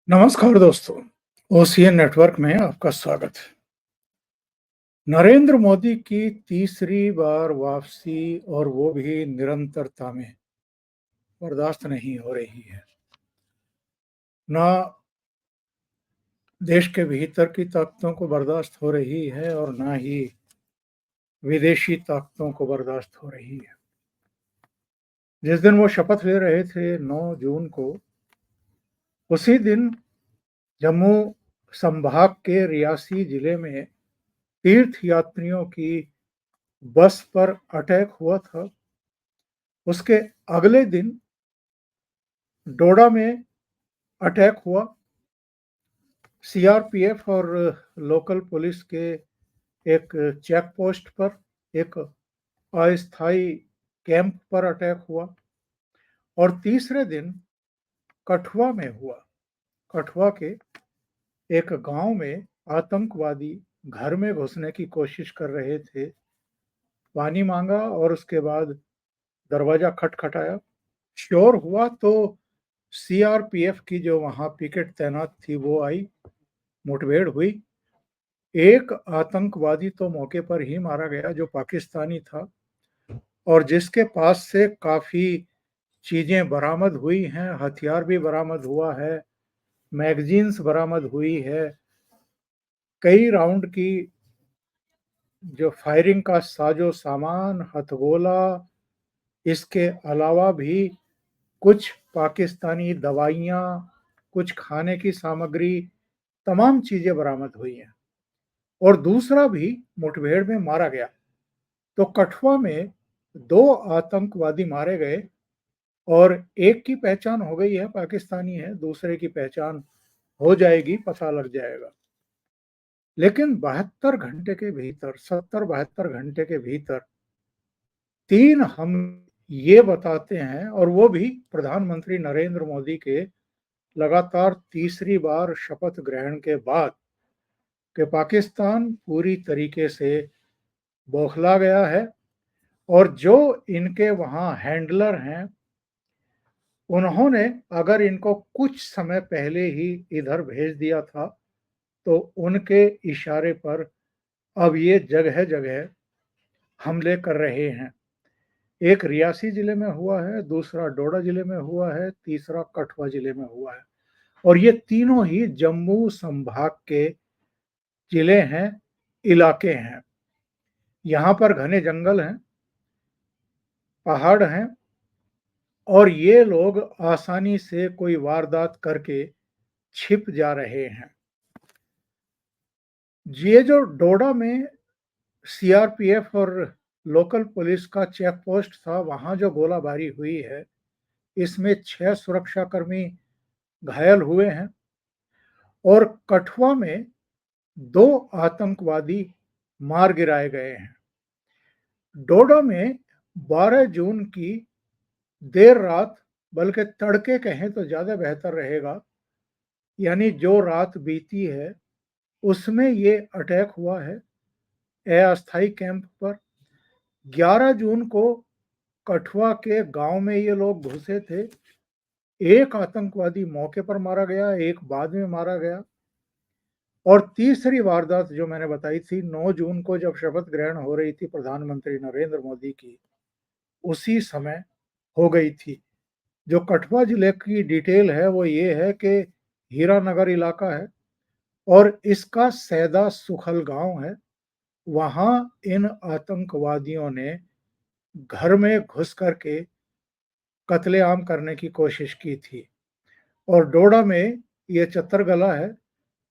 नमस्कार दोस्तों, OCN network में आपका स्वागत है। नरेंद्र मोदी की तीसरी बार वापसी और वो भी निरंतरता में बर्दाश्त नहीं हो रही है। ना देश के भीतर की ताकतों को बर्दाश्त हो रही है और ना ही विदेशी ताकतों को बर्दाश्त हो रही है। जिस दिन वो शपथ ले रहे थे 9 जून को, उसी दिन जम्मू संभाग के रियासी जिले में तीर्थ यात्रियों की बस पर अटैक हुआ था। उसके अगले दिन डोडा में अटैक हुआ। सीआरपीएफ और लोकल पुलिस के एक चेक पोस्ट पर, एक अस्थायी कैंप पर अटैक हुआ और तीसरे दिन कठुआ में हुआ। कठुआ के एक गांव में आतंकवादी घर में घुसने की कोशिश कर रहे थे। पानी मांगा और उसके बाद दरवाजा खटखटाया। शोर हुआ तो सीआरपीएफ की जो वहां पिकेट तैनात थी वो आई। मुठभेड़ हुई। एक आतंकवादी तो मौके पर ही मारा गया जो पाकिस्तानी था और जिसके पास से काफी चीजें बरामद हुई हैं। हथियार भी बरामद हुआ है, मैगजीन्स बरामद हुई है, कई राउंड की जो फायरिंग का साजो सामान, हथगोला, इसके अलावा भी कुछ पाकिस्तानी दवाइयाँ, कुछ खाने की सामग्री, तमाम चीजें बरामद हुई हैं और दूसरा भी मुठभेड़ में मारा गया। तो कठुआ में 2 आतंकवादी मारे गए और एक की पहचान हो गई है, पाकिस्तानी है, दूसरे की पहचान हो जाएगी, पता लग जाएगा। लेकिन 72 घंटे के भीतर, 70-72 घंटे के भीतर 3 हम ये बताते हैं, और वो भी प्रधानमंत्री नरेंद्र मोदी के लगातार तीसरी बार शपथ ग्रहण के बाद, कि पाकिस्तान पूरी तरीके से बौखला गया है और जो इनके वहाँ हैंडलर हैं, उन्होंने अगर इनको कुछ समय पहले ही इधर भेज दिया था, तो उनके इशारे पर अब ये जगह-जगह हमले कर रहे हैं। एक रियासी जिले में हुआ है, दूसरा डोडा जिले में हुआ है, तीसरा कठुआ जिले में हुआ है और ये तीनों ही जम्मू संभाग के जिले हैं, इलाके हैं। यहाँ पर घने जंगल हैं, पहाड़ हैं और ये लोग आसानी से कोई वारदात करके छिप जा रहे हैं। ये जो डोडा में सीआरपीएफ और लोकल पुलिस का चेक पोस्ट था, वहां जो गोलाबारी हुई है, इसमें 6 सुरक्षाकर्मी घायल हुए हैं और कठुआ में 2 आतंकवादी मार गिराए गए हैं। डोडा में 12 जून की देर रात, बल्कि तड़के कहें तो ज्यादा बेहतर रहेगा, यानी जो रात बीती है उसमें ये अटैक हुआ है अस्थायी कैंप पर। 11 जून को कठुआ के गांव में ये लोग घुसे थे। एक आतंकवादी मौके पर मारा गया, एक बाद में मारा गया और तीसरी वारदात जो मैंने बताई थी 9 जून को, जब शपथ ग्रहण हो रही थी प्रधानमंत्री नरेंद्र मोदी की, उसी समय हो गई थी। जो कठुआ जिले की डिटेल है वो ये है कि हीरानगर इलाका है और इसका सैदा सुखल गांव है। वहां इन आतंकवादियों ने घर में घुस करके कत्लेआम करने की कोशिश की थी और डोडा में ये चत्तरगला है।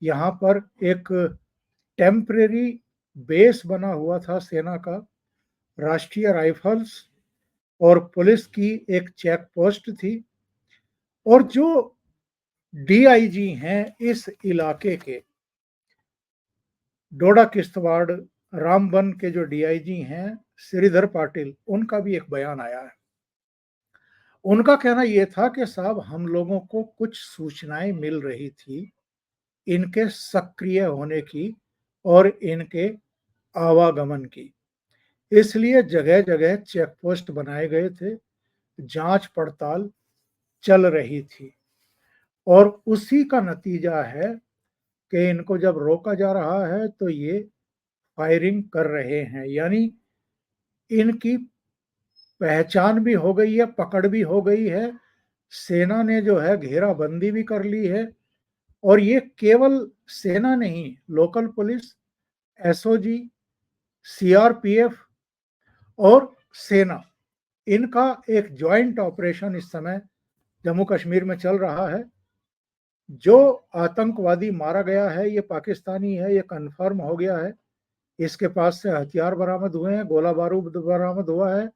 यहाँ पर एक टेम्परेरी बेस बना हुआ था सेना का। राष्ट्रीय राइफल्स और पुलिस की एक चेक पोस्ट थी और जो डीआईजी हैं इस इलाके के, डोडा किश्तवाड़ रामबन के जो डीआईजी हैं श्रीधर पाटिल, उनका भी एक बयान आया है। उनका कहना यह था कि साहब, हम लोगों को कुछ सूचनाएं मिल रही थी इनके सक्रिय होने की और इनके आवागमन की, इसलिए जगह जगह चेक पोस्ट बनाए गए थे, जांच पड़ताल चल रही थी। और उसी का नतीजा है कि इनको जब रोका जा रहा है तो ये फायरिंग कर रहे हैं। यानी इनकी पहचान भी हो गई है, पकड़ भी हो गई है, सेना ने जो है घेराबंदी भी कर ली है। और ये केवल सेना नहीं, लोकल पुलिस, एसओजी, सीआरपीएफ और सेना, इनका एक जॉइंट ऑपरेशन इस समय जम्मू कश्मीर में चल रहा है। जो आतंकवादी मारा गया है ये पाकिस्तानी है, ये कंफर्म हो गया है। इसके पास से हथियार बरामद हुए हैं, गोला बारूद बरामद हुआ है,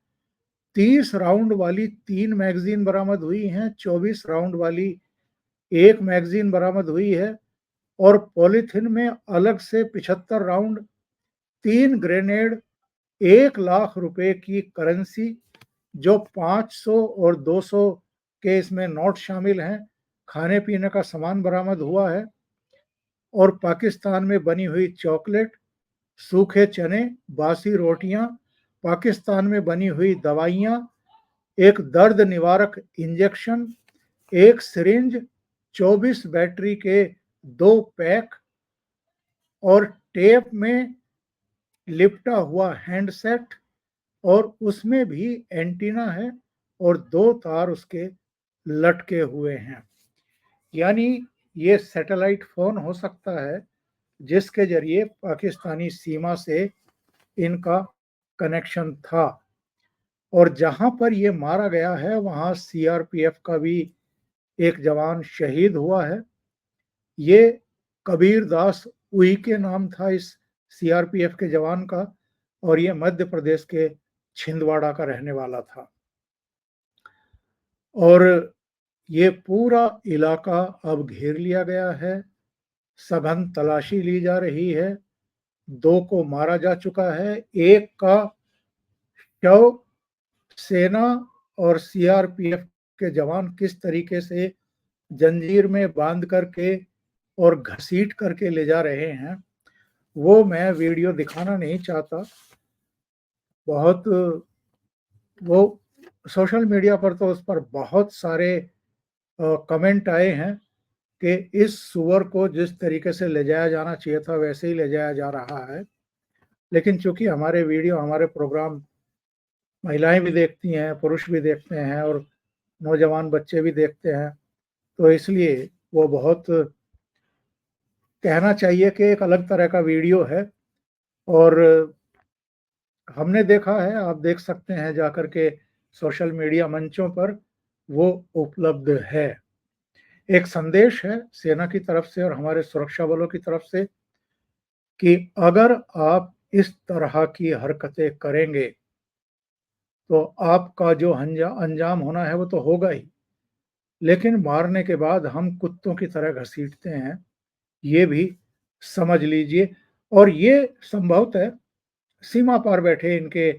30 राउंड वाली 3 मैगजीन बरामद हुई हैं, 24 राउंड वाली 1 मैगजीन बरामद हुई है और पॉलीथिन में अलग से 75 राउंड, 3 ग्रेनेड, 1 लाख रुपए की करेंसी, जो 500 और 200 के इसमें नोट शामिल हैं, खाने पीने का सामान बरामद हुआ है और पाकिस्तान में बनी हुई चॉकलेट, सूखे चने, बासी रोटियां, पाकिस्तान में बनी हुई दवाइयां, एक दर्द निवारक इंजेक्शन, एक सिरिंज, 24 बैटरी के 2 पैक और टेप में लिपटा हुआ हैंडसेट और उसमें भी एंटीना है और 2 तार उसके लटके हुए हैं। यानी ये सैटेलाइट फोन हो सकता है जिसके जरिए पाकिस्तानी सीमा से इनका कनेक्शन था। और जहां पर ये मारा गया है वहां सीआरपीएफ का भी एक जवान शहीद हुआ है। ये कबीर दास उइके नाम था इस सीआरपीएफ के जवान का और ये मध्य प्रदेश के छिंदवाड़ा का रहने वाला था। और ये पूरा इलाका अब घेर लिया गया है, सघन तलाशी ली जा रही है, 2 को मारा जा चुका है, एक का शव सेना और सीआरपीएफ के जवान किस तरीके से जंजीर में बांध करके और घसीट करके ले जा रहे हैं वो मैं वीडियो दिखाना नहीं चाहता। बहुत वो सोशल मीडिया पर तो उस पर बहुत सारे कमेंट आए हैं कि इस सुअर को जिस तरीके से ले जाया जाना चाहिए था वैसे ही ले जाया जा रहा है। लेकिन चूंकि हमारे वीडियो, हमारे प्रोग्राम महिलाएं भी देखती हैं, पुरुष भी देखते हैं और नौजवान बच्चे भी देखते हैं, तो इसलिए वो बहुत कहना चाहिए कि एक अलग तरह का वीडियो है। और हमने देखा है, आप देख सकते हैं जाकर के सोशल मीडिया मंचों पर, वो उपलब्ध है। एक संदेश है सेना की तरफ से और हमारे सुरक्षा बलों की तरफ से कि अगर आप इस तरह की हरकतें करेंगे तो आपका जो अंजाम होना है वो तो होगा ही, लेकिन मारने के बाद हम कुत्तों की तरह घसीटते हैं, ये भी समझ लीजिए। और ये संभवतः सीमा पार बैठे इनके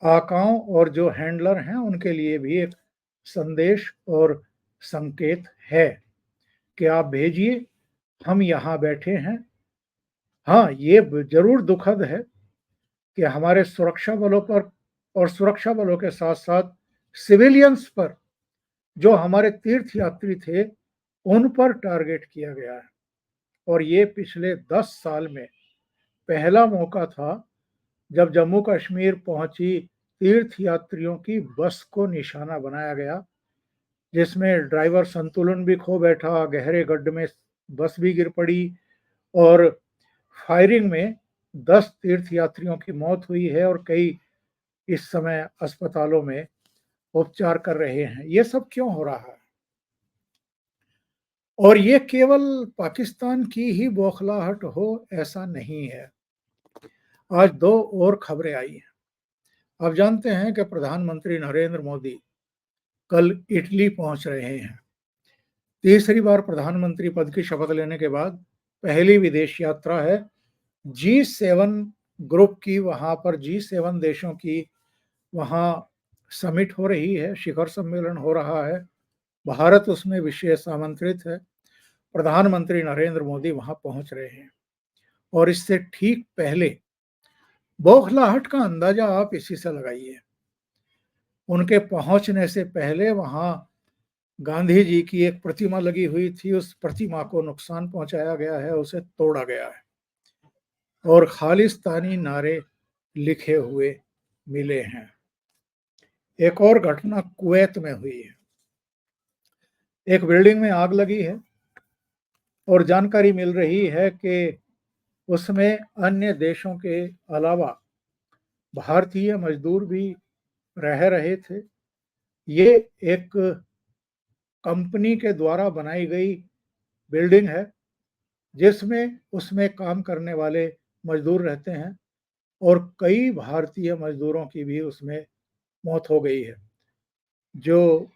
आकाओं और जो हैंडलर हैं उनके लिए भी एक संदेश और संकेत है कि आप भेजिए, हम यहाँ बैठे हैं। हाँ, ये जरूर दुखद है कि हमारे सुरक्षा बलों पर और सुरक्षा बलों के साथ साथ सिविलियंस पर, जो हमारे तीर्थ यात्री थे, उन पर टारगेट किया गया है। और ये पिछले 10 साल में पहला मौका था जब जम्मू कश्मीर पहुंची तीर्थ यात्रियों की बस को निशाना बनाया गया, जिसमें ड्राइवर संतुलन भी खो बैठा, गहरे गड्ढे में बस भी गिर पड़ी और फायरिंग में 10 तीर्थ यात्रियों की मौत हुई है और कई इस समय अस्पतालों में उपचार कर रहे हैं। ये सब क्यों हो रहा है? और ये केवल पाकिस्तान की ही बौखलाहट हो ऐसा नहीं है। आज 2 और खबरें आई हैं। आप जानते हैं कि प्रधानमंत्री नरेंद्र मोदी कल इटली पहुंच रहे हैं। तीसरी बार प्रधानमंत्री पद की शपथ लेने के बाद पहली विदेश यात्रा है। G7 ग्रुप की, वहां पर G7 देशों की वहां समिट हो रही है, शिखर सम्मेलन हो रहा है, भारत उसमें विशेष आमंत्रित है। प्रधानमंत्री नरेंद्र मोदी वहां पहुंच रहे हैं और इससे ठीक पहले बौखलाहट का अंदाजा आप इसी से लगाइए। उनके पहुंचने से पहले वहां गांधी जी की एक प्रतिमा लगी हुई थी, उस प्रतिमा को नुकसान पहुंचाया गया है, उसे तोड़ा गया है और खालिस्तानी नारे लिखे हुए मिले हैं। एक और घटना कुवैत में हुई है। एक बिल्डिंग में आग लगी है और जानकारी मिल रही है कि उसमें अन्य देशों के अलावा भारतीय मजदूर भी रह रहे थे। ये एक कंपनी के द्वारा बनाई गई बिल्डिंग है जिसमें उसमें काम करने वाले मजदूर रहते हैं और कई भारतीय मजदूरों की भी उसमें मौत हो गई है। जो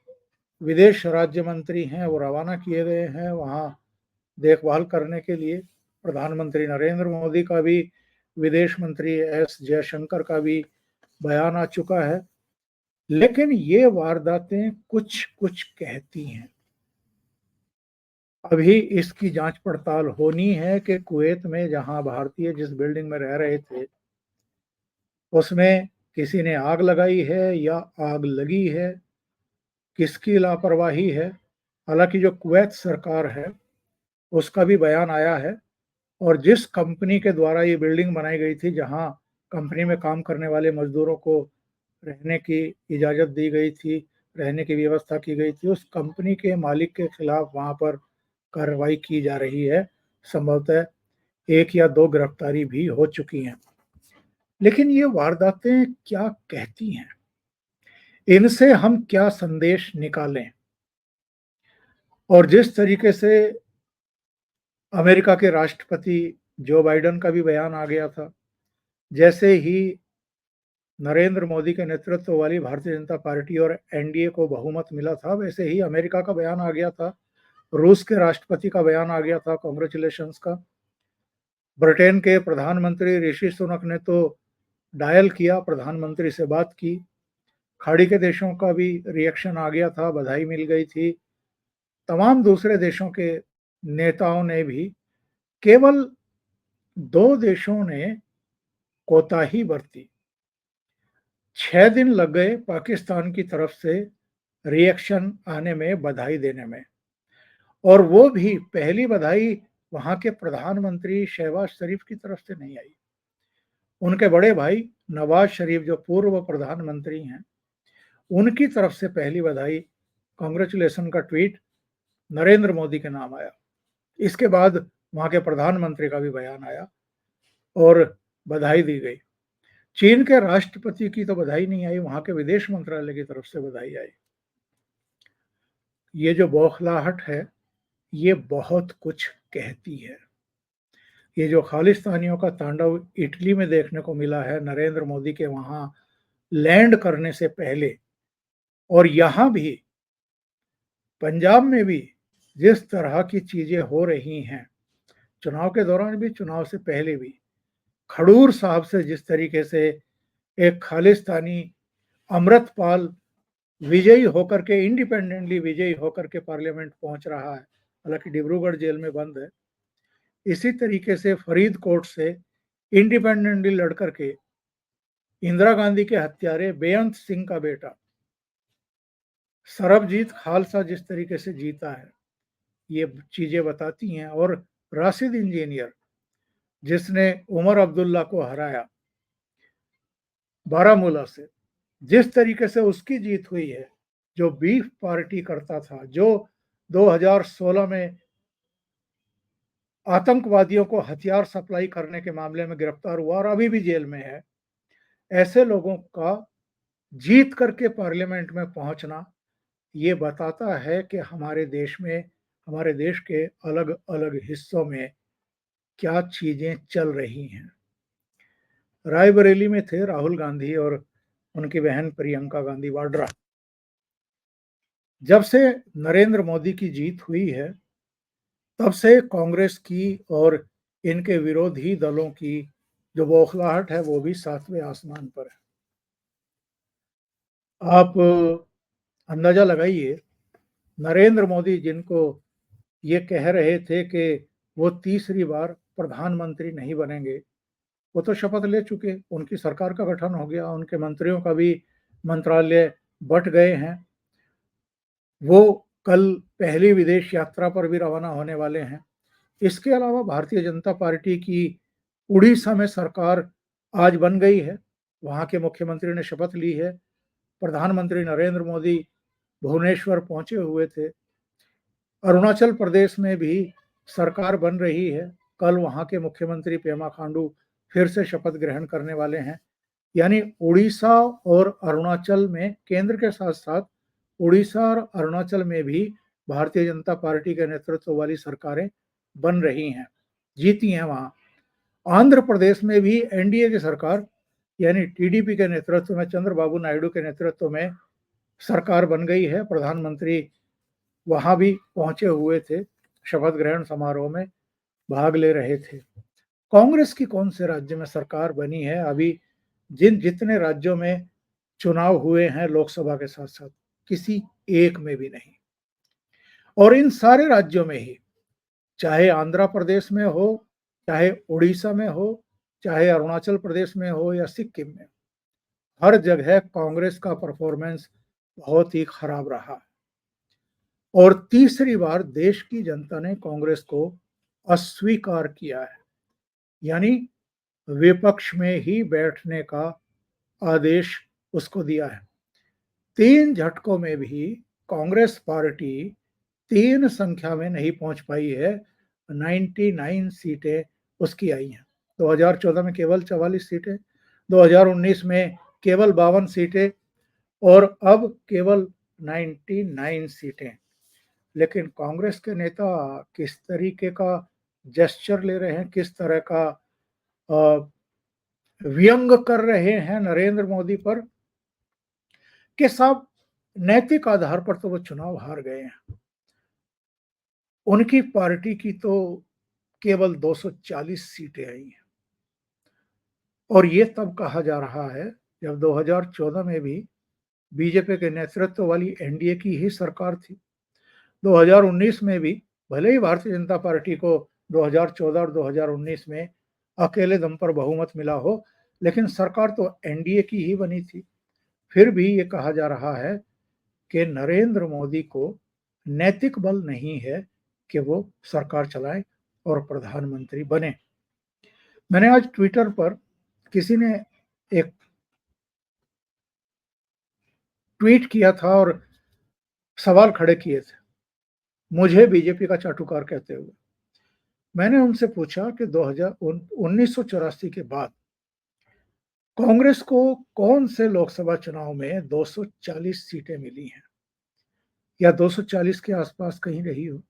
विदेश राज्य मंत्री हैं वो रवाना किए गए हैं वहाँ देखभाल करने के लिए। प्रधानमंत्री नरेंद्र मोदी का भी, विदेश मंत्री एस जयशंकर का भी बयान आ चुका है। लेकिन ये वारदातें कुछ कुछ कहती हैं। अभी इसकी जांच पड़ताल होनी है कि कुवैत में जहां भारतीय जिस बिल्डिंग में रह रहे थे उसमें किसी ने आग लगाई है या आग लगी है, किसकी लापरवाही है। हालांकि जो कुवैत सरकार है उसका भी बयान आया है और जिस कंपनी के द्वारा ये बिल्डिंग बनाई गई थी, जहां कंपनी में काम करने वाले मजदूरों को रहने की इजाज़त दी गई थी, रहने की व्यवस्था की गई थी, उस कंपनी के मालिक के खिलाफ वहाँ पर कार्रवाई की जा रही है। संभवतः 1 या 2 गिरफ्तारी भी हो चुकी हैं। लेकिन ये वारदातें क्या कहती हैं? इनसे हम क्या संदेश निकालें? और जिस तरीके से अमेरिका के राष्ट्रपति जो बाइडेन का भी बयान आ गया था, जैसे ही नरेंद्र मोदी के नेतृत्व वाली भारतीय जनता पार्टी और एनडीए को बहुमत मिला था, वैसे ही अमेरिका का बयान आ गया था, रूस के राष्ट्रपति का बयान आ गया था कांग्रेचुलेशंस का। ब्रिटेन के प्रधानमंत्री ऋषि सुनक ने तो डायल किया, प्रधानमंत्री से बात की। खाड़ी के देशों का भी रिएक्शन आ गया था, बधाई मिल गई थी। तमाम दूसरे देशों के नेताओं ने भी। केवल 2 देशों ने कोताही बरती। 6 दिन लग गए पाकिस्तान की तरफ से रिएक्शन आने में, बधाई देने में। और वो भी पहली बधाई वहां के प्रधानमंत्री शहबाज शरीफ की तरफ से नहीं आई। उनके बड़े भाई नवाज शरीफ जो पूर्व प्रधानमंत्री हैं, उनकी तरफ से पहली बधाई, कांग्रेचुलेशन का ट्वीट नरेंद्र मोदी के नाम आया। इसके बाद वहां के प्रधानमंत्री का भी बयान आया और बधाई दी गई। चीन के राष्ट्रपति की तो बधाई नहीं आई, वहां के विदेश मंत्रालय की तरफ से बधाई आई। ये जो बौखलाहट है ये बहुत कुछ कहती है। ये जो खालिस्तानियों का तांडव इटली में देखने को मिला है नरेंद्र मोदी के वहां लैंड करने से पहले, और यहां भी पंजाब में भी जिस तरह की चीजें हो रही हैं, चुनाव के दौरान भी, चुनाव से पहले भी, खडूर साहब से जिस तरीके से एक खालिस्तानी अमृतपाल विजयी होकर के, इंडिपेंडेंटली विजयी होकर के पार्लियामेंट पहुंच रहा है, हालांकि डिब्रूगढ़ जेल में बंद है। इसी तरीके से फरीदकोट से इंडिपेंडेंटली लड़कर के इंदिरा गांधी के हत्यारे बेअंत सिंह का बेटा सरबजीत खालसा जिस तरीके से जीता है, ये चीजें बताती हैं। और राशिद इंजीनियर जिसने उमर अब्दुल्ला को हराया बारामूला से, जिस तरीके से उसकी जीत हुई है, जो बीफ पार्टी करता था, जो 2016 में आतंकवादियों को हथियार सप्लाई करने के मामले में गिरफ्तार हुआ और अभी भी जेल में है, ऐसे लोगों का जीत करके पार्लियामेंट में पहुंचना ये बताता है कि हमारे देश में, हमारे देश के अलग अलग हिस्सों में क्या चीजें चल रही हैं। रायबरेली में थे राहुल गांधी और उनकी बहन प्रियंका गांधी वाड्रा। जब से नरेंद्र मोदी की जीत हुई है तब से कांग्रेस की और इनके विरोधी दलों की जो बौखलाहट है वो भी 7वें आसमान पर है। आप अंदाजा लगाइए, नरेंद्र मोदी जिनको ये कह रहे थे कि वो तीसरी बार प्रधानमंत्री नहीं बनेंगे, वो तो शपथ ले चुके, उनकी सरकार का गठन हो गया, उनके मंत्रियों का भी मंत्रालय बंट गए हैं। वो कल पहली विदेश यात्रा पर भी रवाना होने वाले हैं। इसके अलावा भारतीय जनता पार्टी की उड़ीसा में सरकार आज बन गई है। वहाँ के मुख्यमंत्री ने शपथ ली है। प्रधानमंत्री नरेंद्र मोदी भुवनेश्वर पहुंचे हुए थे। अरुणाचल प्रदेश में भी सरकार बन रही है। कल वहाँ के मुख्यमंत्री पेमा खांडू फिर से शपथ ग्रहण करने वाले हैं। यानी उड़ीसा और अरुणाचल में केंद्र के साथ-साथ उड़ीसा और अरुणाचल में भी भारतीय जनता पार्टी के नेतृत्व वाली सरकारें बन रही हैं, जीती हैं वहाँ। आंध्र प्रदेश में भी एनडीए की सरकार यानी टीडीपी के नेतृत्व में चंद्रबाबू नायडू के नेतृत्व में सरकार बन गई है। प्रधानमंत्री वहाँ भी पहुंचे हुए थे, शपथ ग्रहण समारोह में भाग ले रहे थे। कांग्रेस की कौन से राज्य में सरकार बनी है? अभी जितने राज्यों में चुनाव हुए हैं लोकसभा के साथ-साथ, किसी एक में भी नहीं। और इन सारे राज्यों में ही, चाहे आंध्र प्रदेश में हो, चाहे उड़ीसा में हो, चाहे अरुणाचल प्रदेश में हो या सिक्किम में, हर जगह कांग्रेस का परफॉर्मेंस बहुत ही खराब रहा। और तीसरी बार देश की जनता ने कांग्रेस को अस्वीकार किया है, यानी विपक्ष में ही बैठने का आदेश उसको दिया है। 3 झटकों में भी कांग्रेस पार्टी 3 संख्या में नहीं पहुंच पाई है। 99 सीटें उसकी आई हैं। 2014 में केवल 44 सीटें, 2019 में केवल 52 सीटें और अब केवल 99 सीटें। लेकिन कांग्रेस के नेता किस तरीके का जेस्चर ले रहे हैं, किस तरह का व्यंग कर रहे हैं नरेंद्र मोदी पर कि साहब नैतिक आधार पर तो वो चुनाव हार गए हैं। उनकी पार्टी की तो केवल 240 सीटें आई हैं। और ये तब कहा जा रहा है जब 2014 में भी बीजेपी के नेतृत्व वाली एनडीए की ही सरकार थी। 2019 में भी भले ही भारतीय जनता पार्टी को 2014 और 2019 में अकेले दम पर बहुमत मिला हो, लेकिन सरकार तो एनडीए की ही बनी थी। फिर भी ये कहा जा रहा है कि नरेंद्र मोदी को नैतिक बल नहीं है कि वो सरकार चलाए और प्रधानमंत्री बने। मैंने आज ट्विटर पर किसी ने एक ट्वीट किया था और सवाल खड़े किए थे, मुझे बीजेपी का चाटुकार कहते हुए। मैंने उनसे पूछा कि 1984 के बाद कांग्रेस को कौन से लोकसभा चुनाव में 240 सीटें मिली हैं या 240 के आसपास कहीं रही हो।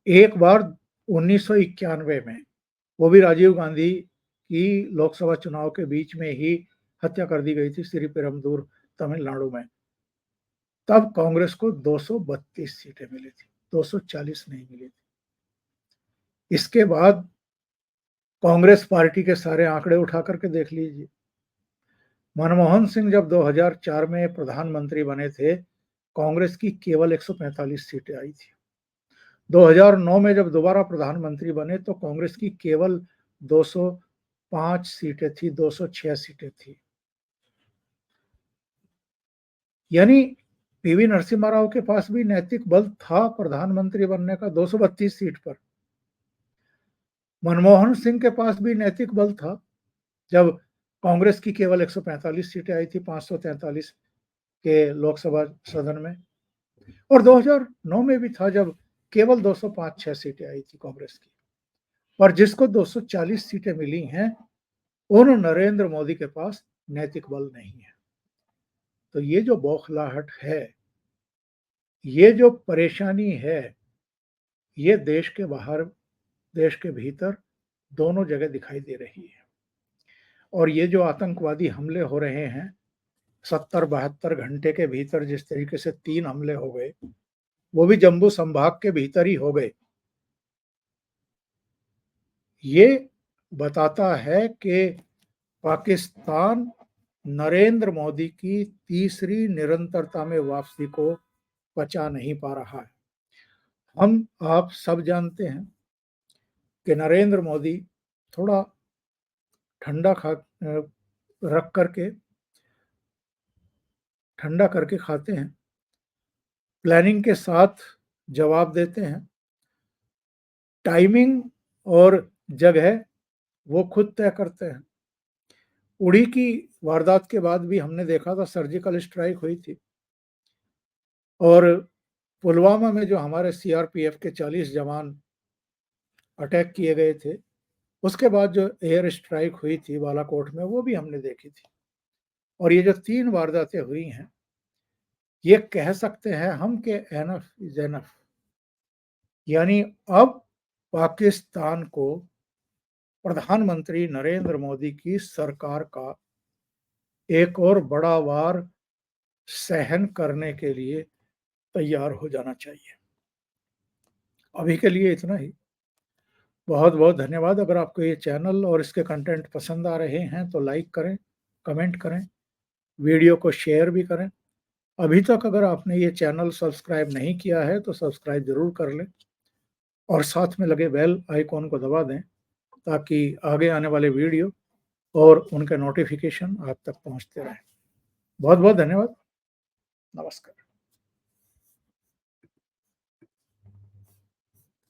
एक बार 1991 में, वो भी राजीव गांधी की लोकसभा चुनाव के बीच में ही हत्या कर दी गई थी श्रीपेरुम्बदूर, तमिलनाडु में। तब कांग्रेस को 232 सीटें मिली थी, 240 नहीं मिली थी। इसके बाद कांग्रेस पार्टी के सारे आंकड़े उठा करके देख लीजिए। मनमोहन सिंह जब 2004 में प्रधानमंत्री बने थे, कांग्रेस की केवल 145 सीटें आई थी। 2009 में जब दोबारा प्रधानमंत्री बने तो कांग्रेस की केवल 205 सीटें थी, 206 सीटें थी। यानी पीवी नरसिम्हा राव के पास भी नैतिक बल था प्रधानमंत्री बनने का 232 सीट पर। मनमोहन सिंह के पास भी नैतिक बल था जब कांग्रेस की केवल 145 सीटें आई थी 543 के लोकसभा सदन में। और 2009 में भी था जब केवल 205-6 सीटें आई थी कांग्रेस की। पर जिसको 240 सीटें मिली हैं, उन नरेंद्र मोदी के पास नैतिक बल नहीं है। तो ये जो बौखलाहट है, ये जो परेशानी है, ये देश के बाहर, देश के भीतर दोनों जगह दिखाई दे रही है। और ये जो आतंकवादी हमले हो रहे हैं, 70-72 घंटे के भीतर जिस तरीके से 3 हमले हो गए, वो भी जम्मू संभाग के भीतर ही हो गए। ये बताता है कि पाकिस्तान नरेंद्र मोदी की तीसरी निरंतरता में वापसी को पचा नहीं पा रहा है। हम आप सब जानते हैं कि नरेंद्र मोदी थोड़ा ठंडा रख करके ठंडा करके खाते हैं, प्लानिंग के साथ जवाब देते हैं। टाइमिंग और जगह वो खुद तय करते हैं। उड़ी की वारदात के बाद भी हमने देखा था सर्जिकल स्ट्राइक हुई थी और पुलवामा में जो हमारे सीआरपीएफ के 40 जवान अटैक किए गए थे, उसके बाद जो एयर स्ट्राइक हुई थी बालाकोट में, वो भी हमने देखी थी। और ये जो 3 वारदातें हुई हैं, ये कह सकते हैं हम कि एनफ इज़ एनफ। यानी अब पाकिस्तान को प्रधानमंत्री नरेंद्र मोदी की सरकार का एक और बड़ा वार सहन करने के लिए तैयार हो जाना चाहिए। अभी के लिए इतना ही। बहुत-बहुत धन्यवाद। अगर आपको ये चैनल और इसके कंटेंट पसंद आ रहे हैं तो लाइक करें, कमेंट करें, वीडियो को शेयर भी करें। अभी तक अगर आपने ये चैनल सब्सक्राइब नहीं किया है तो सब्सक्राइब ज़रूर कर लें और साथ में लगे बेल आइकॉन को दबा दें ताकि आगे आने वाले वीडियो और उनके नोटिफिकेशन आप तक पहुंचते रहें। बहुत-बहुत धन्यवाद। नमस्कार।